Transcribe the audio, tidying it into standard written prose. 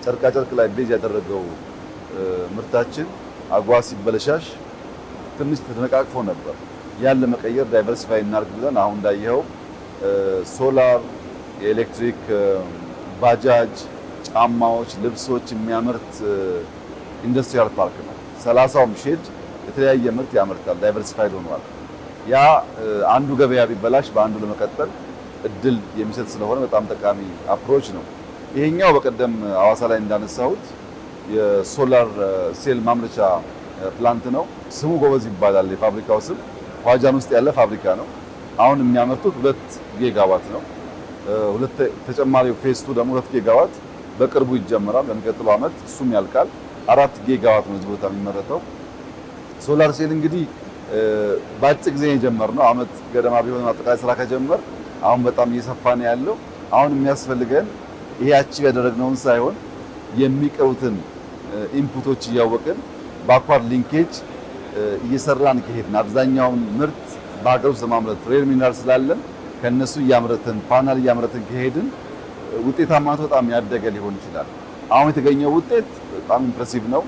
ጨርቃ ጨርቅ ላይ ቤዝ ያደረገው ምርታችን አጓ ሲበለሻሽ ትንሽ ተነቃቅፎ ነበር። ያን ለመቀየር ዳይቨርሲፋይ እናድርግ ብለን አሁን እንዳየኸው ሶላር፣ የኤሌክትሪክ ባጃጅ፣ ጫማዎች፣ ልብሶች የሚያመርት ኢንዱስትሪያል ፓርክ ነው። 30ም ሼድ የተለያየ ምርት ያመርታል። ዳይቨርሲፋይድ ሆኗል። ያ አንዱ ገበያ ቢበላሽ በአንዱ ለመቀጠል እድል የሚሰጥ ስለሆነ በጣም ጠቃሚ አፕሮች ነው። ይሄኛው በቀደም ሐዋሳ ላይ እንዳነሳሁት የሶላር ሴል ማምረቻ ፕላንት ነው። ስሙ ጎበዝ ይባላል። የፋብሪካው ስም ዋጃን ውስጥ ያለ ፋብሪካ ነው። አሁን የሚያመርቱት 2 ጊጋዋት ነው። ሁለት ተጨማሪው ፌስ 2 ደግሞ 2 ጊጋዋት በቅርቡ ይጀምራል። በሚቀጥለው ዓመት እሱም ያልቃል። 4 ጊጋዋት ነው እዚህ ቦታ የሚመረተው። ሶላር ሴል እንግዲህ በአጭር ጊዜ የጀመርነው ዓመት ገደማ ቢሆን አጠቃላይ ስራ ከጀመር አሁን በጣም እየሰፋ ነው ያለው። አሁን የሚያስፈልገን ይሄ አቺቭ ያደረግነውን ሳይሆን የሚቀሩትን ኢንፑቶች እያወቅን ባክዋርድ ሊንኬጅ እየሰራን ከሄድን አብዛኛውን ምርት በሀገር ውስጥ ለማምረት ሬር ሚነራል ስላለን ከነሱ እያመረትን ፓናል እያመረትን ከሄድን ውጤታማነቱ በጣም ያደገ ሊሆን ይችላል። አሁን የተገኘው ውጤት በጣም ኢምፕሬሲቭ ነው።